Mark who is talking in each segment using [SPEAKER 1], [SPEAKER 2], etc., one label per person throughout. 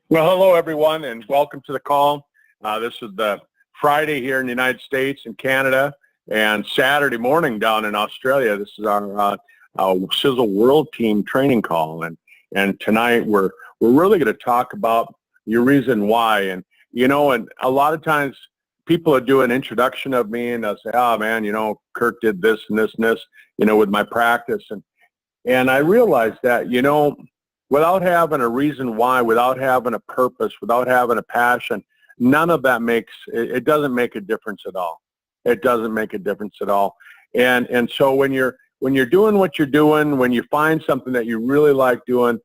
[SPEAKER 1] Well, hello, everyone, and welcome to the call. This is the Friday here in the United States and Canada, and Saturday morning down in Australia. This is our Sisel World Team training call, and tonight we're really going to talk about your reason why. And and a lot of times people will do an introduction of me, and they'll say, "Oh man, Kirk did this and this and this, with my practice," and I realized that without having a reason why, without having a purpose, without having a passion, none of that it doesn't make a difference at all. It doesn't make a difference at all. And so when you're doing what you're doing, when you find something that you really like doing,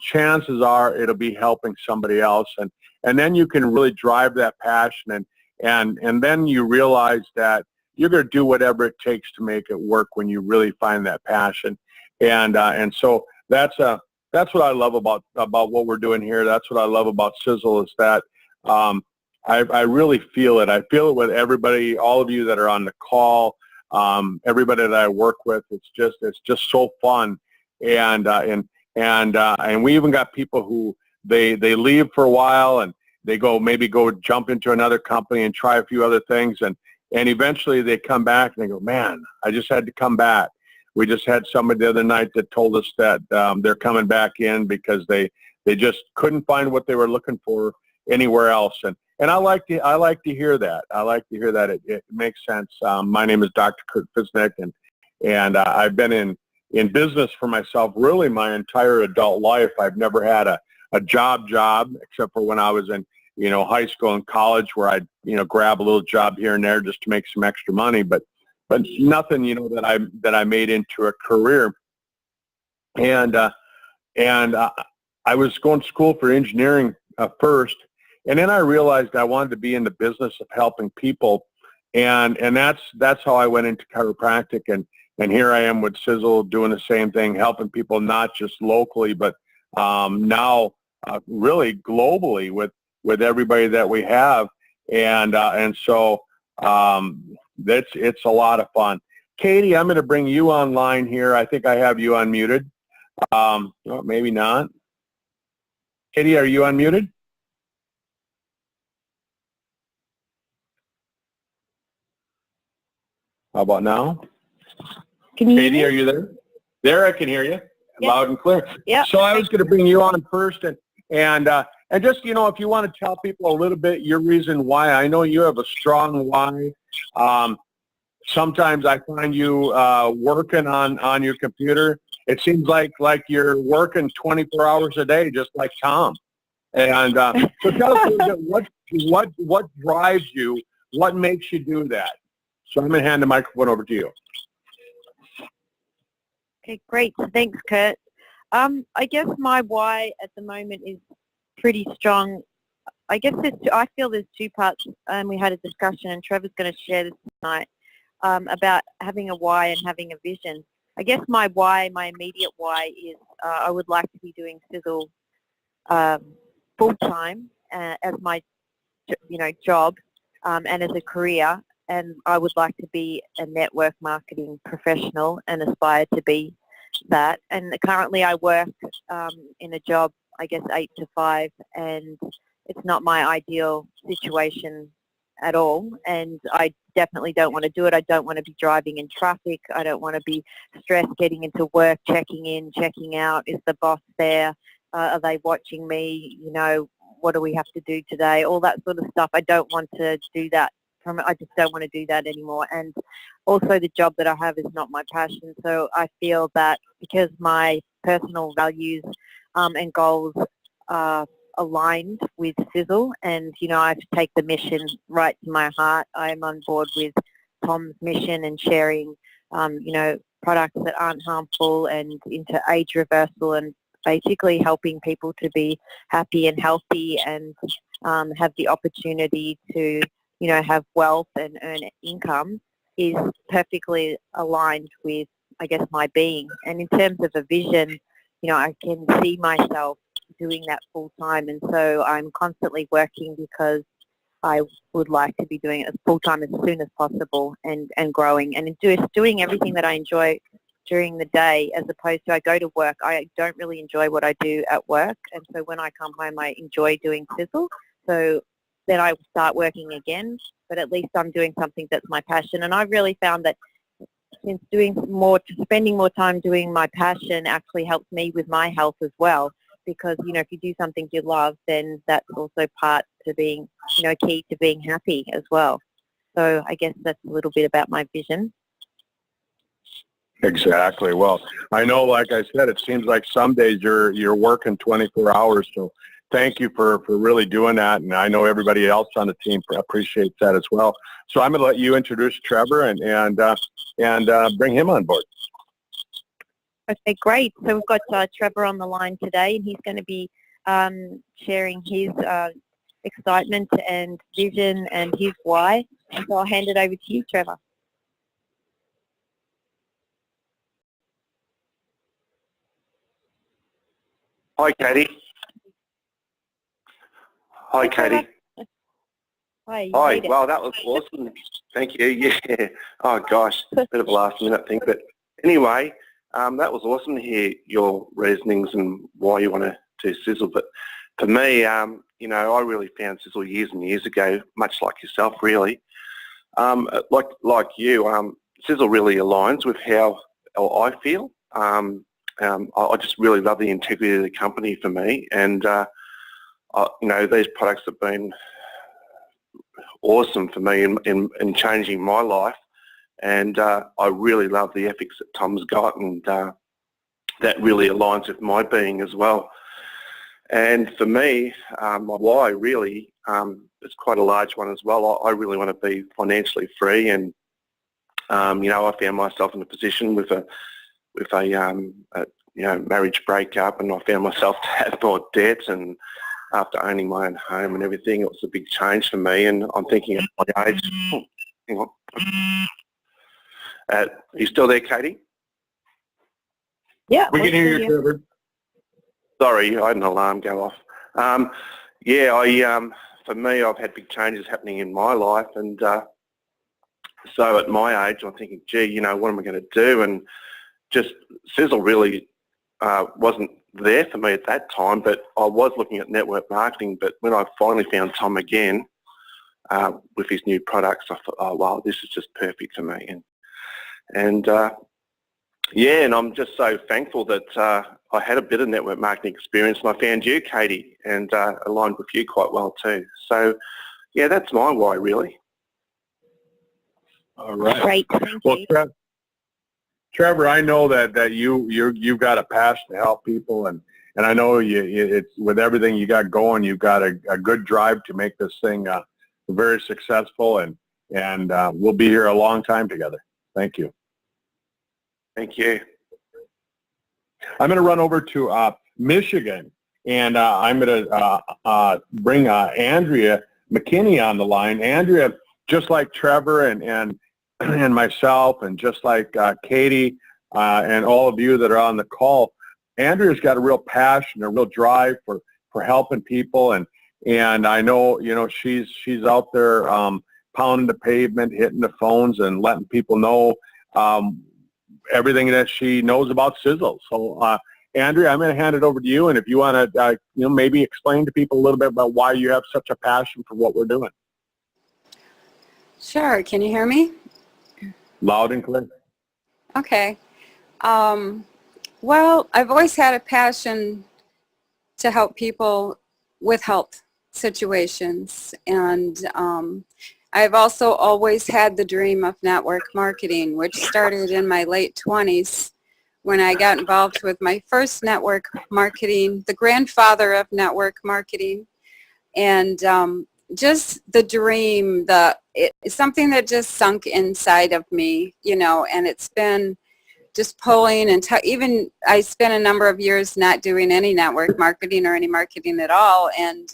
[SPEAKER 1] chances are it'll be helping somebody else, and then you can really drive that passion, and then you realize that you're going to do whatever it takes to make it work when you really find that passion, and so that's what I love about what we're doing here. That's what I love about Sisel is that I really feel it. I feel it with everybody, all of you that are on the call, everybody that I work with. It's just so fun, and we even got people who they leave for a while and they maybe go jump into another company and try a few other things, and eventually they come back and they go, man, I just had to come back. We just had somebody the other night that told us that they're coming back in because they just couldn't find what they were looking for anywhere else, and I like to hear that. I like to hear that. It makes sense. My name is Dr. Kurt Fisnick, and I've been in business for myself really my entire adult life. I've never had a job except for when I was in high school and college, where I'd grab a little job here and there just to make some extra money, but nothing, that I made into a career. And I was going to school for engineering first, and then I realized I wanted to be in the business of helping people, and that's how I went into chiropractic, and here I am with Sisel doing the same thing, helping people not just locally, but now really globally with everybody that we have, and so. It's a lot of fun. Katie, I'm going to bring you online here. I think I have you unmuted. Well, maybe not. Katie, are you unmuted? How about now?
[SPEAKER 2] Can you
[SPEAKER 1] Katie,
[SPEAKER 2] hear
[SPEAKER 1] are you there? There, I can hear you.
[SPEAKER 2] Yep.
[SPEAKER 1] Loud and clear.
[SPEAKER 2] Yeah.
[SPEAKER 1] So I was going to bring you on first, and just if you want to tell people a little bit your reason why. I know you have a strong why. Sometimes I find you working on your computer. It seems like you're working 24 hours a day, just like Tom. And so tell us a little bit, what drives you, what makes you do that. So I'm going to hand the microphone over to you.
[SPEAKER 2] Okay, great. Thanks, Kurt. I guess my why at the moment is pretty strong. I guess I feel there's two parts, and we had a discussion, and Trevor's going to share this tonight, about having a why and having a vision. I guess my immediate why is I would like to be doing Sisel full-time as my job and as a career, and I would like to be a network marketing professional and aspire to be that. And currently I work in a job, I guess 8 to 5, and it's not my ideal situation at all, and I definitely don't want to do it. I don't want to be driving in traffic. I don't want to be stressed getting into work, checking in, checking out. Is the boss there? Are they watching me? What do we have to do today? All that sort of stuff. I don't want to do that. I just don't want to do that anymore. And also the job that I have is not my passion. So I feel that because my personal values and goals are aligned with Sisel, and I take the mission right to my heart. I'm on board with Tom's mission and sharing products that aren't harmful and into age reversal, and basically helping people to be happy and healthy and have the opportunity to have wealth and earn income is perfectly aligned with, I guess, my being. And in terms of a vision, I can see myself doing that full time, and so I'm constantly working because I would like to be doing it full time as soon as possible and growing and doing everything that I enjoy during the day, as opposed to I go to work. I don't really enjoy what I do at work, and so when I come home I enjoy doing Sisel. So then I start working again, but at least I'm doing something that's my passion. And I've really found that since spending more time doing my passion actually helps me with my health as well, because, if you do something you love, then that's also part to being, key to being happy as well. So I guess that's a little bit about my vision.
[SPEAKER 1] Exactly. Well, I know, like I said, it seems like some days you're working 24 hours. So thank you for really doing that. And I know everybody else on the team appreciates that as well. So I'm going to let you introduce Trevor and bring him on board.
[SPEAKER 2] Okay, great. So we've got Trevor on the line today, and he's going to be sharing his excitement and vision and his why. And so I'll hand it over to you, Trevor.
[SPEAKER 3] Hi, Katie. Hi, Katie.
[SPEAKER 2] Hi.
[SPEAKER 3] Hi. Well, that was awesome. Thank you. Yeah. Oh, gosh. Bit of a last-minute thing. But anyway, that was awesome to hear your reasonings and why you want to do Sisel. But for me, I really found Sisel years and years ago, much like yourself, really. Like you, Sisel really aligns with how I feel. I just really love the integrity of the company for me, and these products have been awesome for me in changing my life, and I really love the ethics that Tom's got, and that really aligns with my being as well. And for me, my why really is quite a large one as well. I really want to be financially free, and I found myself in a position with a marriage breakup, and I found myself to have more debt, and after owning my own home and everything, it was a big change for me. And I'm thinking at my age, hang on. Are you still there, Katie?
[SPEAKER 2] Yeah,
[SPEAKER 1] we can hear you, Trevor.
[SPEAKER 3] Sorry, I had an alarm go off. For me, I've had big changes happening in my life, and so at my age, I'm thinking, gee, what am I going to do? And just Sisel really wasn't there for me at that time, but I was looking at network marketing. But when I finally found Tom again with his new products, I thought, oh wow, this is just perfect for me. And I'm just so thankful that I had a bit of network marketing experience, and I found you, Katie, and aligned with you quite well too. So yeah, that's my why really.
[SPEAKER 1] All right.
[SPEAKER 2] Great. Thank you.
[SPEAKER 1] Trevor, I know that you've got a passion to help people, and I know it's with everything you got going, you've got a good drive to make this thing very successful, and we'll be here a long time together. Thank you.
[SPEAKER 3] Thank you.
[SPEAKER 1] I'm going to run over to Michigan, and I'm going to bring Andrea McKinney on the line. Andrea, just like Trevor and myself, and just like Katie and all of you that are on the call, Andrea's got a real passion, a real drive for helping people, and I know she's out there pounding the pavement, hitting the phones, and letting people know everything that she knows about Sisel. So Andrea, I'm going to hand it over to you, and if you want to maybe explain to people a little bit about why you have such a passion for what we're doing.
[SPEAKER 4] Sure. Can you hear me?
[SPEAKER 1] Loud and clear.
[SPEAKER 4] Okay. Well, I've always had a passion to help people with health situations, and I've also always had the dream of network marketing, which started in my late 20s when I got involved with my first network marketing, the grandfather of network marketing, and just the dream, it's something that just sunk inside of me, and it's been just pulling, and even I spent a number of years not doing any network marketing or any marketing at all, and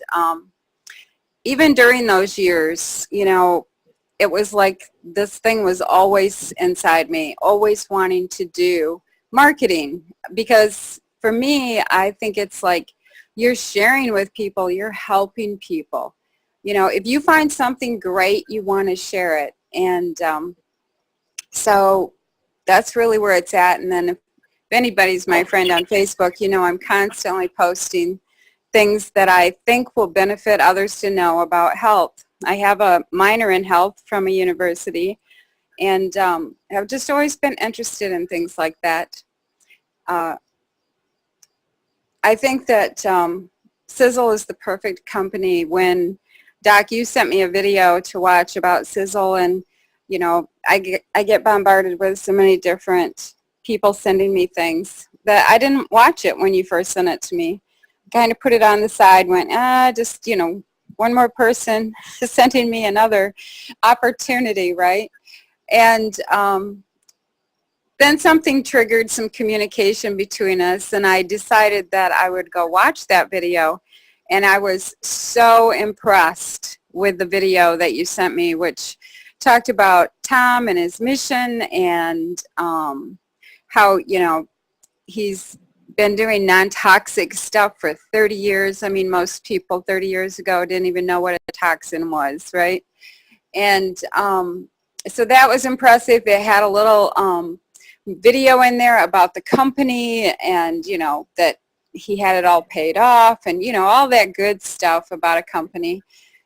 [SPEAKER 4] even during those years, it was like this thing was always inside me, always wanting to do marketing, because for me, I think it's like you're sharing with people, you're helping people. If you find something great, you want to share it. And so that's really where it's at. And then if anybody's my friend on Facebook, you know I'm constantly posting things that I think will benefit others to know about health. I have a minor in health from a university, and have just always been interested in things like that. I think that Sisel is the perfect company. When, Doc, you sent me a video to watch about Sisel, and you know, I get bombarded with so many different people sending me things that I didn't watch it when you first sent it to me. Kind of put it on the side, went, just, you know, one more person sending me another opportunity, right? And then something triggered some communication between us, and I decided that I would go watch that video. And I was so impressed with the video that you sent me, which talked about Tom and his mission, and how, you know, he's been doing non-toxic stuff for 30 years. I mean, most people 30 years ago didn't even know what a toxin was, right? And so that was impressive. It had a little video in there about the company, and, you know, that he had it all paid off, and, you know, all that good stuff about a company.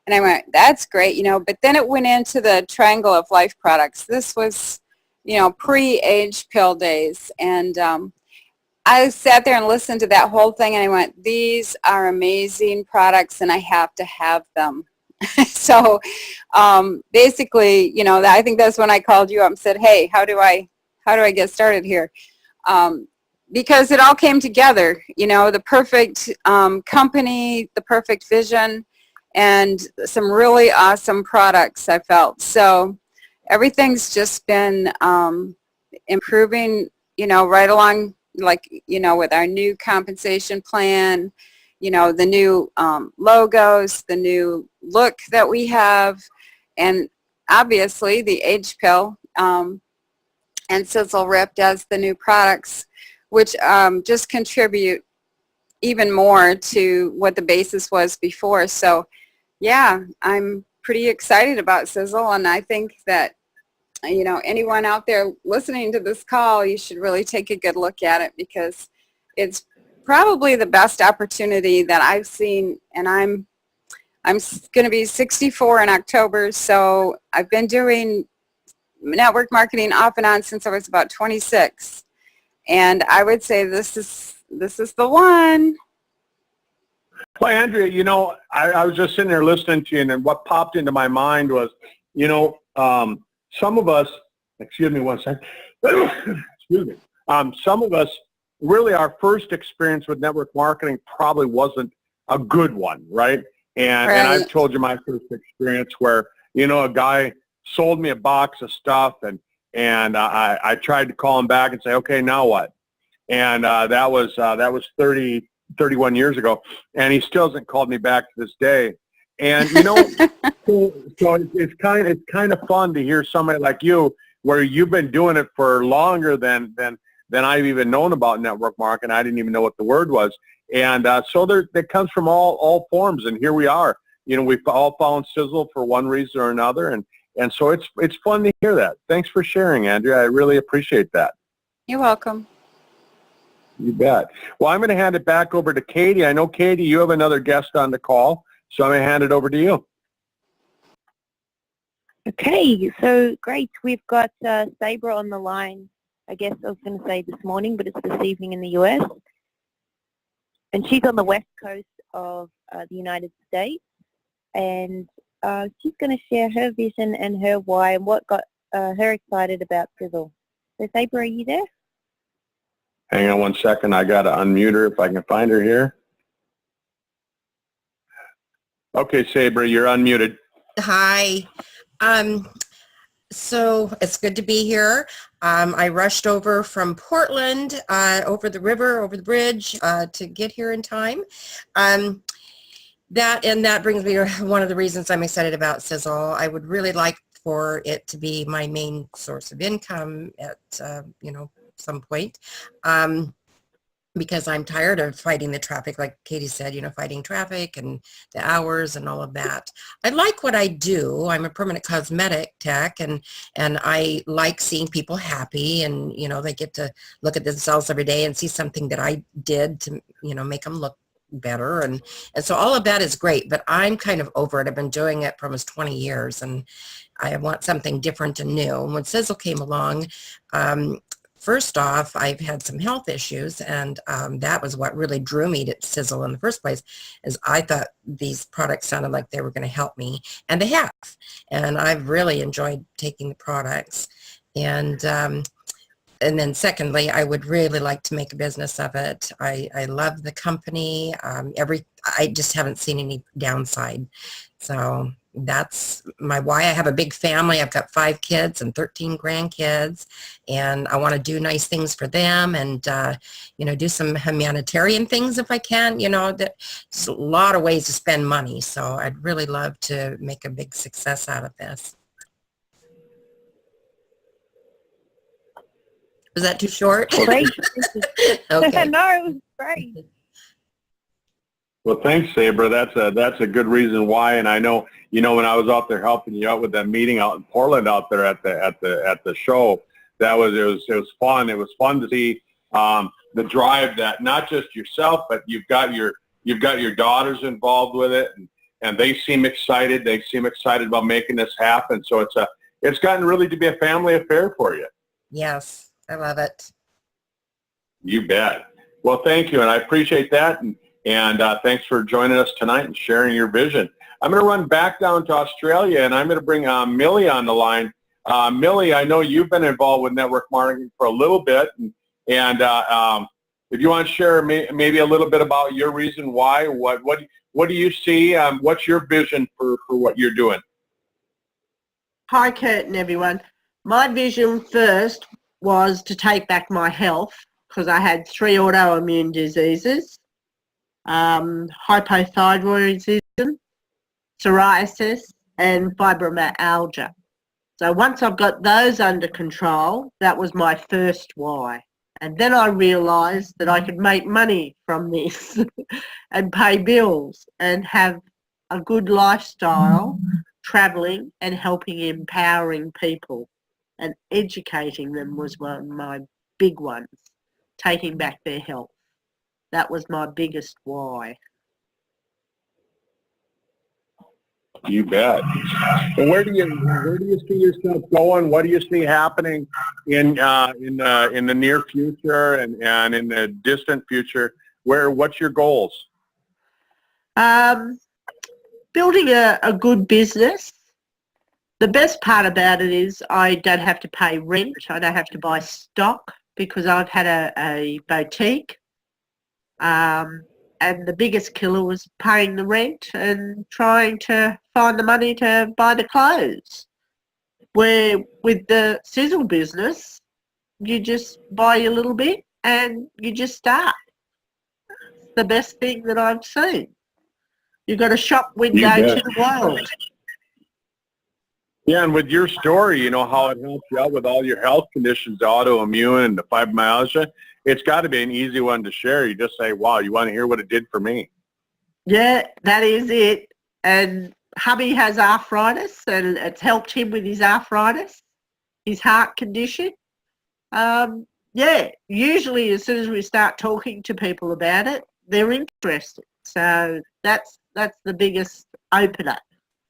[SPEAKER 4] And I went, that's great, you know, but then it went into the Triangle of Life products. This was, you know, pre-age pill days. And I sat there and listened to that whole thing, and I went, these are amazing products, and I have to have them. So basically, you know, I think that's when I called you up and said, hey, how do I get started here? Because it all came together, you know, the perfect company, the perfect vision, and some really awesome products, I felt. So everything's just been improving, you know, right along, like, you know, with our new compensation plan, you know, the new logos, the new look that we have, and obviously the age pill and Sizzle Rip as the new products, which just contribute even more to what the basis was before. So yeah, I'm pretty excited about Sizzle, and I think that, you know, anyone out there listening to this call, you should really take a good look at it, because it's probably the best opportunity that I've seen. And I'm going to be 64 in October, so I've been doing network marketing off and on since I was about 26, and I would say this is the one.
[SPEAKER 1] Well, Andrea, you know, I was just sitting there listening to you, and what popped into my mind was, you know, some of us, excuse me one second, excuse me, some of us, really our first experience with network marketing probably wasn't a good one, right? And I've told you my first experience where, you know, a guy sold me a box of stuff, and I tried to call him back and say, okay, now what? And that was 31 years ago, and he still hasn't called me back to this day. And, you know, so it's kind of fun to hear somebody like you, where you've been doing it for longer than I've even known about network marketing. I didn't even know what the word was. And so it comes from all forms, and here we are. You know, we've all found Sizzle for one reason or another, and so it's fun to hear that. Thanks for sharing, Andrea. I really appreciate that.
[SPEAKER 4] You're welcome.
[SPEAKER 1] You bet. Well, I'm going to hand it back over to Katie. I know, Katie, you have another guest on the call, so I'm going to hand it over to you.
[SPEAKER 2] Okay, so great. We've got Sabra on the line. I guess I was going to say this morning, but it's this evening in the US. And she's on the west coast of the United States. And she's going to share her vision and her why and what got her excited about Sizzle. So Sabra, are you there?
[SPEAKER 1] Hang on one second. I got to unmute her if I can find her here. Okay, Sabra, you're unmuted.
[SPEAKER 5] Hi. So it's good to be here. I rushed over from Portland, over the river, over the bridge, to get here in time. That brings me to one of the reasons I'm excited about Sizzle. I would really like for it to be my main source of income at, some point. because I'm tired of fighting the traffic, like Katie said, fighting traffic and the hours and all of that. I like what I do. I'm a permanent cosmetic tech, and I like seeing people happy, and, they get to look at themselves every day and see something that I did to, make them look better. And so all of that is great, but I'm kind of over it. I've been doing it for almost 20 years, and I want something different and new. And when Sisel came along, first off, I've had some health issues, and that was what really drew me to Sisel in the first place, is I thought these products sounded like they were going to help me, and they have. And I've really enjoyed taking the products. And then secondly, I would really like to make a business of it. I love the company. I just haven't seen any downside. So that's my why. I have a big family. I've got 5 kids and 13 grandkids, and I want to do nice things for them, and do some humanitarian things if I can. There's a lot of ways to spend money, so I'd really love to make a big success out of this. Was that too short?
[SPEAKER 2] Great.
[SPEAKER 5] Okay.
[SPEAKER 2] No, it was great.
[SPEAKER 1] Well, thanks, Sabra. That's a good reason why. And I know, when I was out there helping you out with that meeting out in Portland out there at the show, it was fun. It was fun to see the drive that not just yourself, but you've got your daughters involved with it, and they seem excited. They seem excited about making this happen. So it's gotten really to be a family affair for you.
[SPEAKER 5] Yes, I love it.
[SPEAKER 1] You bet. Well, thank you, and I appreciate that. And thanks for joining us tonight and sharing your vision. I'm going to run back down to Australia, and I'm going to bring Millie on the line. Millie, I know you've been involved with network marketing for a little bit, and if you want to share maybe a little bit about your reason why, what do you see? What's your vision for what you're doing?
[SPEAKER 6] Hi, Kurt and everyone. My vision first was to take back my health, because I had 3 autoimmune diseases. Hypothyroidism, psoriasis, and fibromyalgia. So once I've got those under control, that was my first why. And then I realised that I could make money from this and pay bills and have a good lifestyle, travelling and helping, empowering people, and educating them was one of my big ones, taking back their health. That was my biggest why.
[SPEAKER 1] You bet. And where do you see yourself going? What do you see happening in the near future and in the distant future? What's your goals?
[SPEAKER 6] Building a good business. The best part about it is I don't have to pay rent. I don't have to buy stock, because I've had a boutique. And the biggest killer was paying the rent and trying to find the money to buy the clothes. Where with the Sisel business, you just buy a little bit and you just start. It's the best thing that I've seen. You've got a shop window to the world.
[SPEAKER 1] Yeah, and with your story, how it helps you out with all your health conditions, the autoimmune and the fibromyalgia, it's got to be an easy one to share. You just say, wow, you want to hear what it did for me.
[SPEAKER 6] Yeah, that is it. And hubby has arthritis, and it's helped him with his arthritis, his heart condition. Usually as soon as we start talking to people about it, they're interested. So that's the biggest opener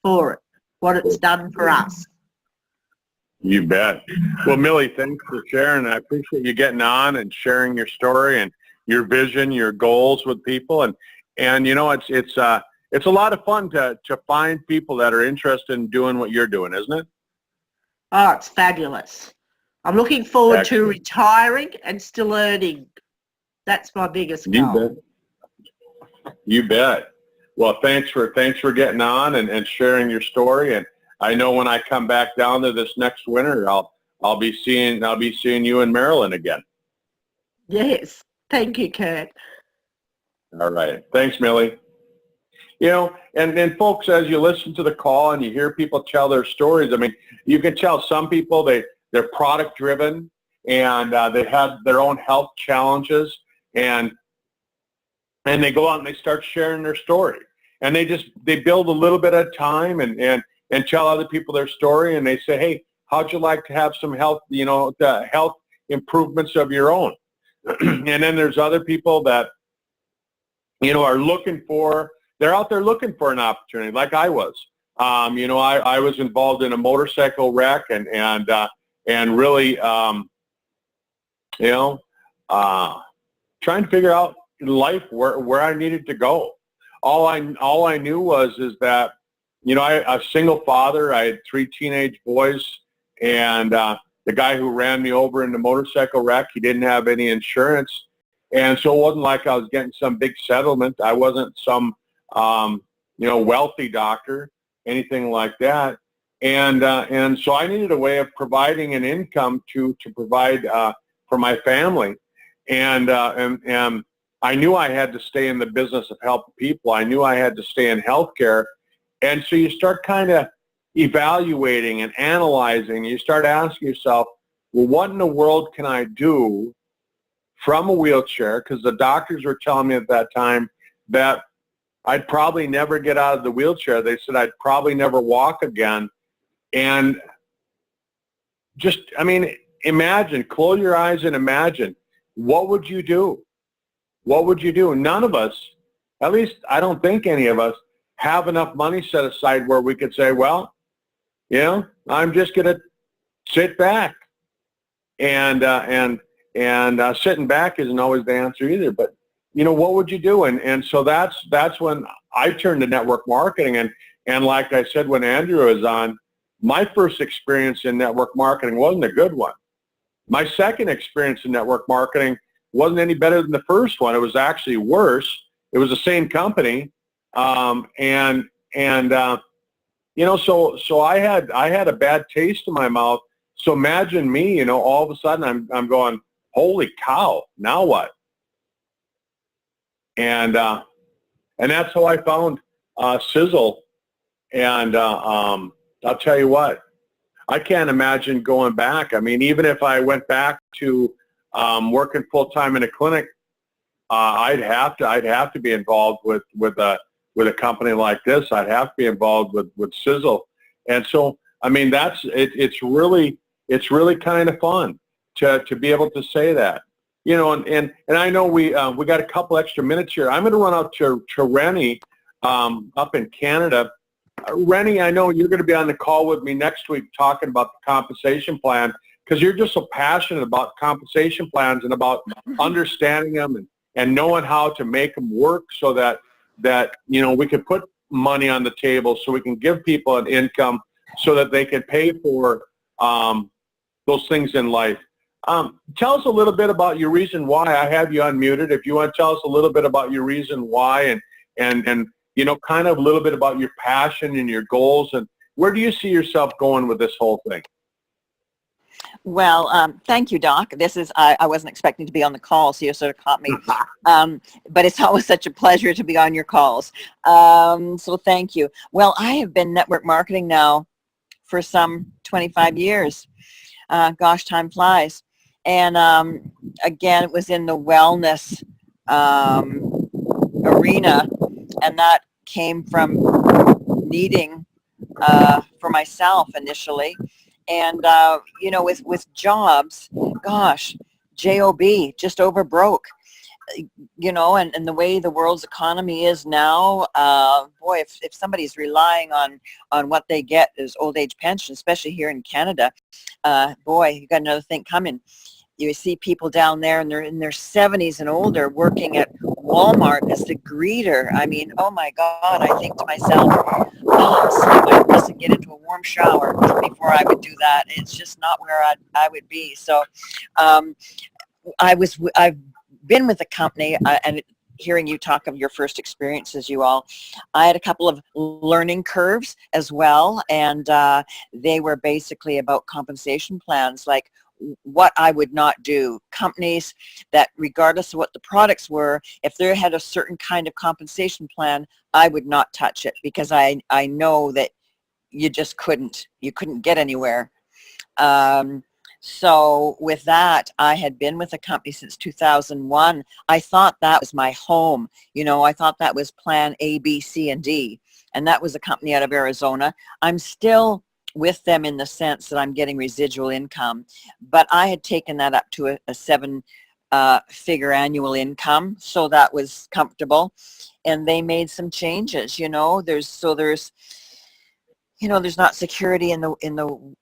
[SPEAKER 6] for it, what it's done for us.
[SPEAKER 1] You bet. Well, Millie, thanks for sharing. I appreciate you getting on and sharing your story and your vision, your goals with people. And it's a lot of fun to find people that are interested in doing what you're doing, isn't it?
[SPEAKER 6] Oh, it's fabulous. I'm looking forward to retiring and still earning. That's my biggest goal.
[SPEAKER 1] You bet. Well, thanks for getting on and sharing your story. And I know when I come back down there this next winter, I'll be seeing you in Maryland again.
[SPEAKER 6] Yes. Thank you, Kurt.
[SPEAKER 1] All right. Thanks, Millie. And folks, as you listen to the call and you hear people tell their stories, I mean, you can tell some people they're product driven and they have their own health challenges, and they go out and they start sharing their story, and they build a little bit of time and tell other people their story, and they say, hey, how'd you like to have some health, the health improvements of your own? And then there's other people that, they're out there looking for an opportunity, like I was. I was involved in a motorcycle wreck and really, trying to figure out in life where I needed to go. All I knew is that, I'm a single father. I had 3 teenage boys, and the guy who ran me over in the motorcycle wreck, he didn't have any insurance. And so it wasn't like I was getting some big settlement. I wasn't some, wealthy doctor, anything like that. And so I needed a way of providing an income to provide for my family. And I knew I had to stay in the business of helping people. I knew I had to stay in healthcare. And so you start kind of evaluating and analyzing. You start asking yourself, well, what in the world can I do from a wheelchair? Because the doctors were telling me at that time that I'd probably never get out of the wheelchair. They said I'd probably never walk again. And just, imagine, close your eyes and imagine, what would you do? What would you do? None of us, at least I don't think any of us, have enough money set aside where we could say, well, I'm just going to sit back. And sitting back isn't always the answer either. But, what would you do? And so that's when I turned to network marketing. And like I said, when Andrew was on, my first experience in network marketing wasn't a good one. My second experience in network marketing wasn't any better than the first one. It was actually worse. It was the same company. So I had a bad taste in my mouth. So imagine me, all of a sudden I'm going, holy cow, now what? And that's how I found Sisel. And I'll tell you what, I can't imagine going back. Even if I went back to working full time in a clinic, I'd have to be involved with a company like this. I'd have to be involved with Sisel. And so, it's really kind of fun to be able to say that. And I know we got a couple extra minutes here. I'm going to run out to Rennie up in Canada. Rennie, I know you're going to be on the call with me next week talking about the compensation plan, because you're just so passionate about compensation plans and about understanding them and knowing how to make them work so that we can put money on the table, so we can give people an income so that they can pay for those things in life. Tell us a little bit about your reason why. I have you unmuted. If you want to tell us a little bit about your reason why and kind of a little bit about your passion and your goals, and where do you see yourself going with this whole thing?
[SPEAKER 7] Well, thank you, Doc. I wasn't expecting to be on the call, so you sort of caught me. But it's always such a pleasure to be on your calls. So thank you. Well, I have been network marketing now for some 25 years. Gosh, time flies. And again, it was in the wellness arena, and that came from needing for myself initially. And, with jobs, gosh, J-O-B, just over broke, and the way the world's economy is now, boy, if somebody's relying on what they get as old age pension, especially here in Canada, boy, you got another thing coming. You see people down there and they're in their 70s and older working at Walmart as the greeter. Oh my God, I think to myself, I must get into a warm shower before I would do that. It's just not where I would be. So I've been with the company and hearing you talk of your first experiences, you all, I had a couple of learning curves as well. And they were basically about compensation plans, like what I would not do. Companies that, regardless of what the products were, if they had a certain kind of compensation plan, I would not touch it, because I know that you just couldn't get anywhere. So with that, I had been with the company since 2001. I thought that was my home. You know, I thought that was plan A, B, C, and D. And that was a company out of Arizona. I'm still with them in the sense that I'm getting residual income, but I had taken that up to a seven figure annual income. So that was comfortable. And they made some changes, you know, there's not security in the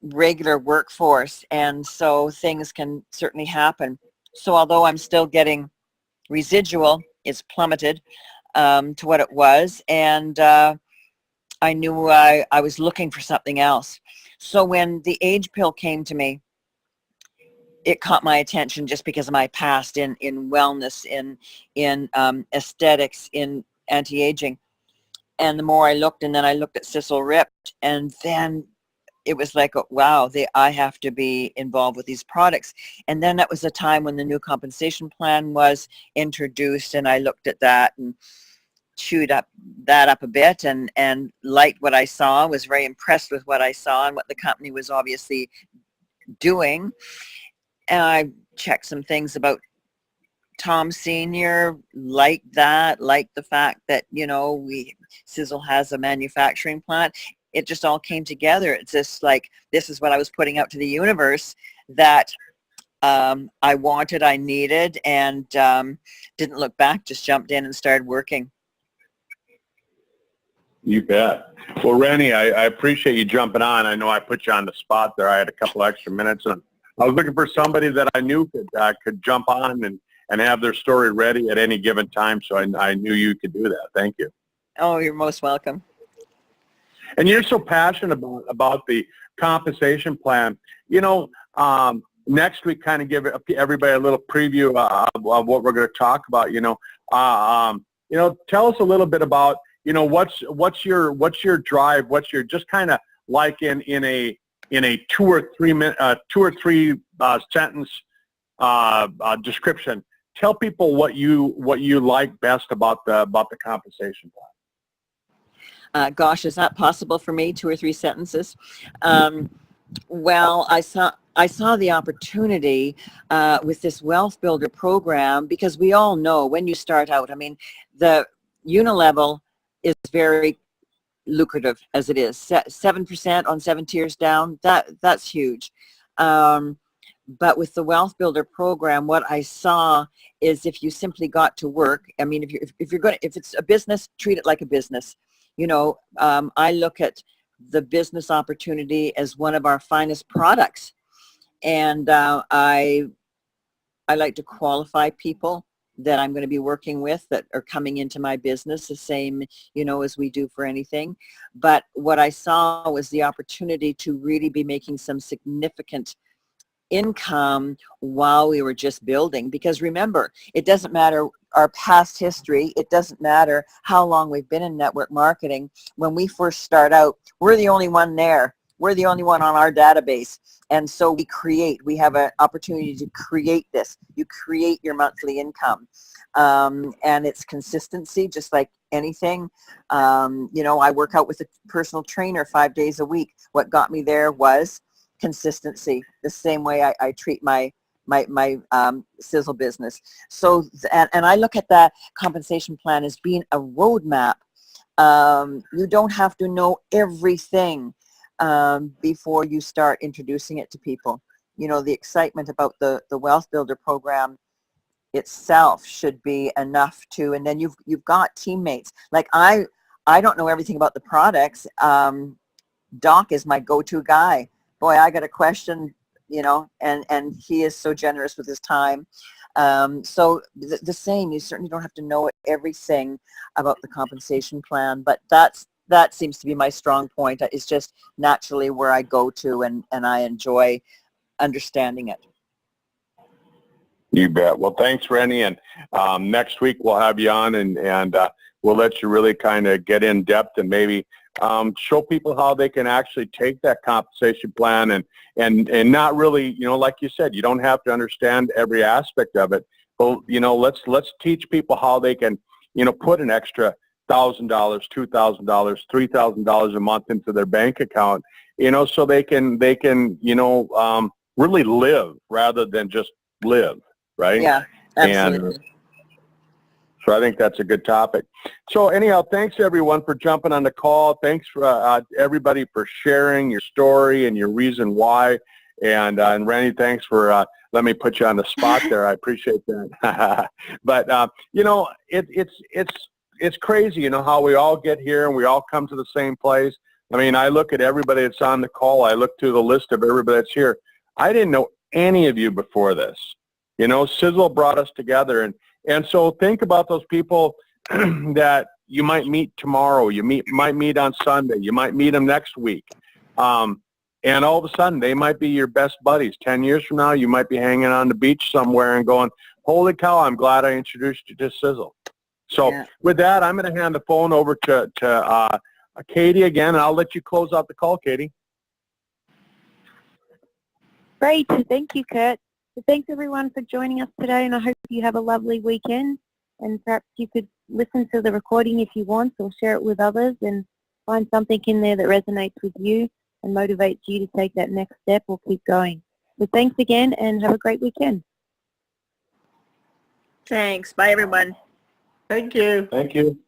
[SPEAKER 7] regular workforce, and so things can certainly happen. So although I'm still getting residual, it's plummeted to what it was, and I knew I was looking for something else. So when the age pill came to me, it caught my attention just because of my past in wellness, in aesthetics, in anti-aging. And the more I looked, and then I looked at Sisel Ripped, and then it was like, wow, I have to be involved with these products. And then that was a time when the new compensation plan was introduced, and I looked at that and chewed that up a bit, and liked what I saw, was very impressed with what I saw and what the company was obviously doing. And I checked some things about Tom Senior, like the fact that, you know, Sisel has a manufacturing plant. It just all came together. It's just like, this is what I was putting out to the universe that I wanted, I needed, and didn't look back, just jumped in and started working.
[SPEAKER 1] You bet. Well, Rennie, I appreciate you jumping on. I know I put you on the spot there. I had a couple extra minutes, and I was looking for somebody that I knew could jump on and have their story ready at any given time, so I knew you could do that. Thank you.
[SPEAKER 7] Oh, you're most welcome.
[SPEAKER 1] And you're so passionate about the compensation plan. You know, next week, kind of give everybody a little preview of what we're going to talk about. You know, tell us a little bit about, you know, what's your drive? What's your, just kind of like in a 2 or 3 sentence description. Tell people what you like best about the compensation plan.
[SPEAKER 7] Gosh, is that possible for me? 2 or 3 sentences? Well, I saw the opportunity with this Wealth Builder program, because we all know when you start out, I mean, the unilevel is very lucrative as it is. 7% on 7 tiers down, that's huge. But with the Wealth Builder program, what I saw is if you simply got to work, I mean, if it's a business, treat it like a business. You know, I look at the business opportunity as one of our finest products, and I like to qualify people that I'm going to be working with that are coming into my business, the same, you know, as we do for anything. But what I saw was the opportunity to really be making some significant income while we were just building. Because remember, it doesn't matter our past history, it doesn't matter how long we've been in network marketing. When we first start out, we're the only one there. We're the only one on our database. And so we have an opportunity to create this. You create your monthly income. And it's consistency, just like anything. You know, I work out with a personal trainer 5 days a week. What got me there was consistency, the same way I treat my Sisel business. So, and I look at that compensation plan as being a roadmap. You don't have to know everything before you start introducing it to people. You know, the excitement about the Wealth Builder program itself should be enough to, and then you've got teammates. Like I don't know everything about the products. Doc is my go-to guy. Boy, I got a question, you know, and he is so generous with his time. So the same, you certainly don't have to know everything about the compensation plan, but that seems to be my strong point. It's just naturally where I go to, and I enjoy understanding it.
[SPEAKER 1] You bet. Well, thanks, Rennie. And next week we'll have you on, and we'll let you really kind of get in depth and maybe show people how they can actually take that compensation plan and not really, you know, like you said, you don't have to understand every aspect of it. But, you know, let's teach people how they can, you know, put an extra $1,000, $2,000, $3,000 a month into their bank account, you know, so they can, you know, really live rather than just live, right?
[SPEAKER 7] Yeah,
[SPEAKER 1] And
[SPEAKER 7] absolutely.
[SPEAKER 1] so I think that's a good topic. So anyhow, thanks everyone for jumping on the call. Thanks for everybody for sharing your story and your reason why. And Randy, thanks for let me put you on the spot there. I appreciate that. But you know, it's crazy, you know, how we all get here and we all come to the same place. I mean, I look at everybody that's on the call. I look through the list of everybody that's here. I didn't know any of you before this. You know, Sisel brought us together, and so think about those people that you might meet tomorrow. You might meet on Sunday. You might meet them next week. And all of a sudden, they might be your best buddies. 10 years from now, you might be hanging on the beach somewhere and going, holy cow, I'm glad I introduced you to Sisel. So
[SPEAKER 7] Yeah.
[SPEAKER 1] with that, I'm going to hand the phone over to Katie again, and I'll let you close out the call, Katie.
[SPEAKER 2] Great. Thank you, Kurt. So thanks, everyone, for joining us today, and I hope you have a lovely weekend. And perhaps you could listen to the recording if you want, or share it with others and find something in there that resonates with you and motivates you to take that next step or keep going. So thanks again, and have a great weekend.
[SPEAKER 8] Thanks. Bye, everyone.
[SPEAKER 6] Thank you.
[SPEAKER 1] Thank you.